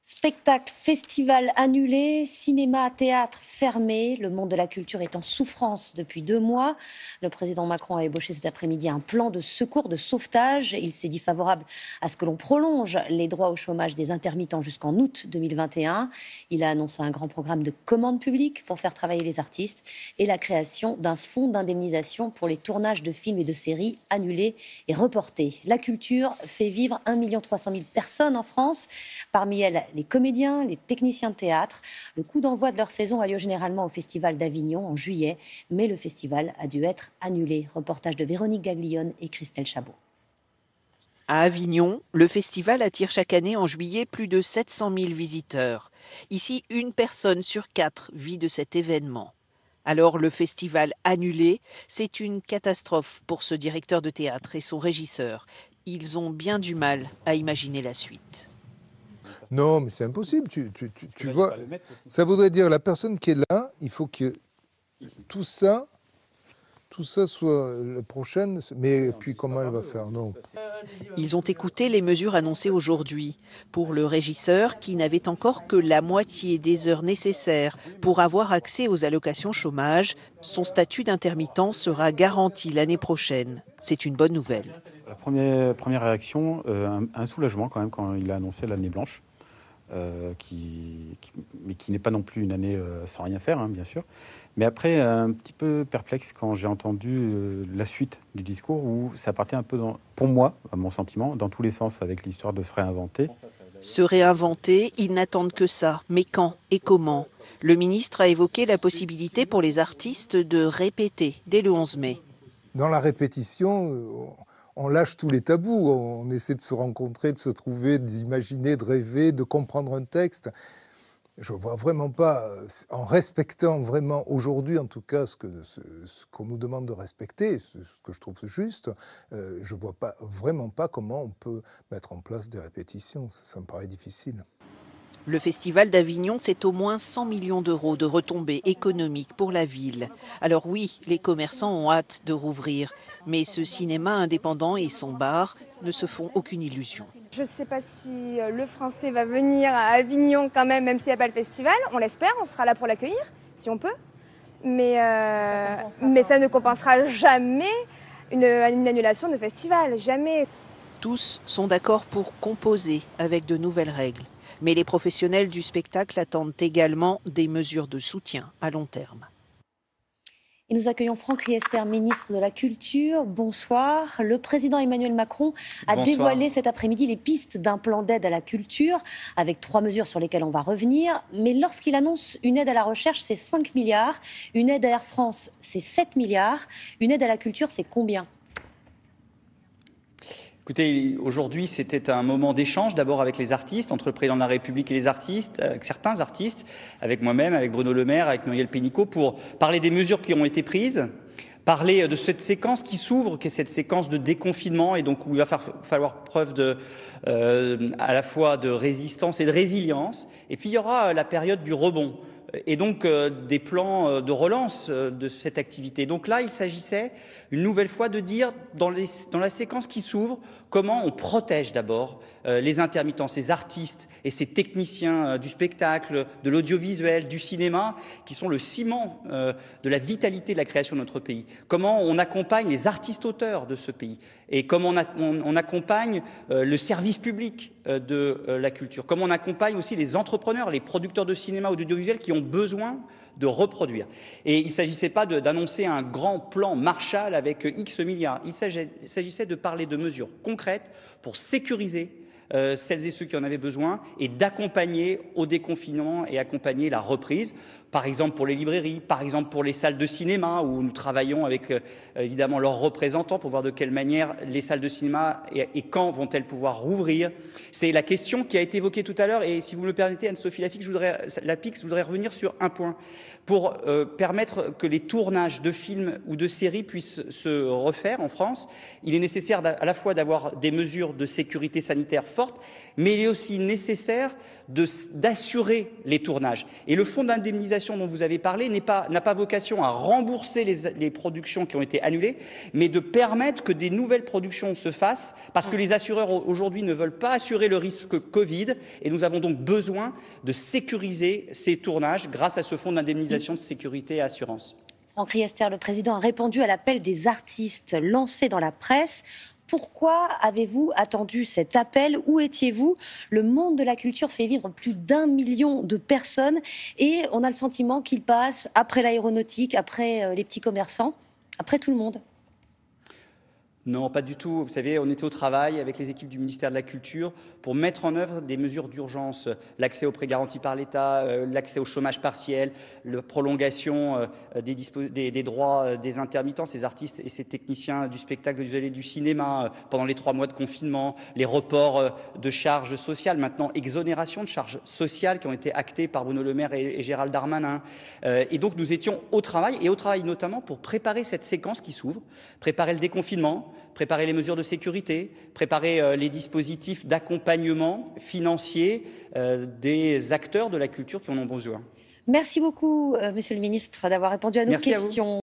Spectacles, festivals annulés, cinéma, théâtre fermés. Le monde de la culture est en souffrance depuis 2 mois. Le président Macron a ébauché cet après-midi un plan de secours, de sauvetage. Il s'est dit favorable à ce que l'on prolonge les droits au chômage des intermittents jusqu'en août 2021. Il a annoncé un grand programme de commandes publiques pour faire travailler les artistes et la création d'un fonds d'indemnisation pour les tournages de films et de séries annulés et reportés. La culture fait vivre 1 300 000 personnes en France. Parmi elles, les comédiens, les techniciens de théâtre. Le coup d'envoi de leur saison a lieu généralement au Festival d'Avignon en juillet, mais le festival a dû être annulé. Reportage de Véronique Gaglione et Christelle Chabot. À Avignon, le festival attire chaque année en juillet plus de 700 000 visiteurs. Ici, 1 personne sur 4 vit de cet événement. Alors le festival annulé, c'est une catastrophe pour ce directeur de théâtre et son régisseur. Ils ont bien du mal à imaginer la suite. Non, mais c'est impossible. Tu vois, ça voudrait dire la personne qui est là, il faut que tout ça soit la prochaine. Mais puis comment elle va faire? Non. Ils ont écouté les mesures annoncées aujourd'hui. Pour le régisseur, qui n'avait encore que la moitié des heures nécessaires pour avoir accès aux allocations chômage, son statut d'intermittent sera garanti l'année prochaine. C'est une bonne nouvelle. La première réaction, un soulagement quand même quand il a annoncé l'année blanche. Mais qui n'est pas non plus une année sans rien faire, hein, bien sûr. Mais après, un petit peu perplexe quand j'ai entendu la suite du discours où ça partait un peu, pour moi, à mon sentiment, dans tous les sens avec l'histoire de se réinventer. Se réinventer, ils n'attendent que ça. Mais quand et comment? Le ministre a évoqué la possibilité pour les artistes de répéter dès le 11 mai. Dans la répétition, on lâche tous les tabous, on essaie de se rencontrer, de se trouver, d'imaginer, de rêver, de comprendre un texte. Je ne vois vraiment pas, en respectant vraiment aujourd'hui en tout cas ce qu'on nous demande de respecter, ce que je trouve juste, je ne vois vraiment pas comment on peut mettre en place des répétitions, ça me paraît difficile. Le Festival d'Avignon, c'est au moins 100 millions d'euros de retombées économiques pour la ville. Alors oui, les commerçants ont hâte de rouvrir, mais ce cinéma indépendant et son bar ne se font aucune illusion. Je ne sais pas si le Français va venir à Avignon quand même s'il n'y a pas le festival. On l'espère, on sera là pour l'accueillir, si on peut. Mais ça ne compensera jamais une annulation de festival, jamais. Tous sont d'accord pour composer avec de nouvelles règles. Mais les professionnels du spectacle attendent également des mesures de soutien à long terme. Et nous accueillons Franck Riester, ministre de la Culture. Bonsoir. Le président Emmanuel Macron a dévoilé cet après-midi les pistes d'un plan d'aide à la culture, avec 3 mesures sur lesquelles on va revenir. Mais lorsqu'il annonce une aide à la recherche, c'est 5 milliards. Une aide à Air France, c'est 7 milliards. Une aide à la culture, c'est combien ? Écoutez, aujourd'hui, c'était un moment d'échange, d'abord avec les artistes, entre le président de la République et les artistes, avec certains artistes, avec moi-même, avec Bruno Le Maire, avec Muriel Pénicaud, pour parler des mesures qui ont été prises, parler de cette séquence qui s'ouvre, qui est cette séquence de déconfinement, et donc où il va falloir preuve à la fois de résistance et de résilience. Et puis il y aura la période du rebond. Et donc des plans de relance de cette activité. Donc là, il s'agissait une nouvelle fois de dire, dans la séquence qui s'ouvre, comment on protège d'abord les intermittents, ces artistes et ces techniciens du spectacle, de l'audiovisuel, du cinéma, qui sont le ciment de la vitalité de la création de notre pays. Comment on accompagne les artistes-auteurs de ce pays et comment on accompagne le service public de la culture. Comment on accompagne aussi les entrepreneurs, les producteurs de cinéma ou d'audiovisuel qui ont besoin de reproduire. Et il ne s'agissait pas d'annoncer un grand plan Marshall avec X milliards. Il s'agissait de parler de mesures concrètes pour sécuriser celles et ceux qui en avaient besoin et d'accompagner au déconfinement et accompagner la reprise. Par exemple pour les librairies, par exemple pour les salles de cinéma où nous travaillons avec évidemment leurs représentants pour voir de quelle manière les salles de cinéma et quand vont-elles pouvoir rouvrir. C'est la question qui a été évoquée tout à l'heure et si vous me le permettez, Anne-Sophie Lapix, je voudrais revenir sur un point. Pour permettre que les tournages de films ou de séries puissent se refaire en France, il est nécessaire à la fois d'avoir des mesures de sécurité sanitaire fortes forte, mais il est aussi nécessaire d'assurer les tournages. Et le fonds d'indemnisation dont vous avez parlé n'a pas vocation à rembourser les productions qui ont été annulées, mais de permettre que des nouvelles productions se fassent, parce que les assureurs aujourd'hui ne veulent pas assurer le risque Covid, et nous avons donc besoin de sécuriser ces tournages grâce à ce fonds d'indemnisation de sécurité et assurance. Franck Riester, le président, a répondu à l'appel des artistes lancé dans la presse. Pourquoi avez-vous attendu cet appel? Où étiez-vous? Le monde de la culture fait vivre plus d'1 million de personnes et on a le sentiment qu'il passe après l'aéronautique, après les petits commerçants, après tout le monde. Non, pas du tout. Vous savez, on était au travail avec les équipes du ministère de la Culture pour mettre en œuvre des mesures d'urgence, l'accès aux prêts garantis par l'État, l'accès au chômage partiel, la prolongation des droits des intermittents, ces artistes et ces techniciens du spectacle, du et du cinéma pendant les 3 mois de confinement, les reports de charges sociales, maintenant exonération de charges sociales qui ont été actées par Bruno Le Maire et Gérald Darmanin. Et donc nous étions au travail, et au travail notamment pour préparer cette séquence qui s'ouvre, préparer le déconfinement, préparer les mesures de sécurité, préparer les dispositifs d'accompagnement financier des acteurs de la culture qui en ont besoin. Merci beaucoup, Monsieur le Ministre, d'avoir répondu à nos questions.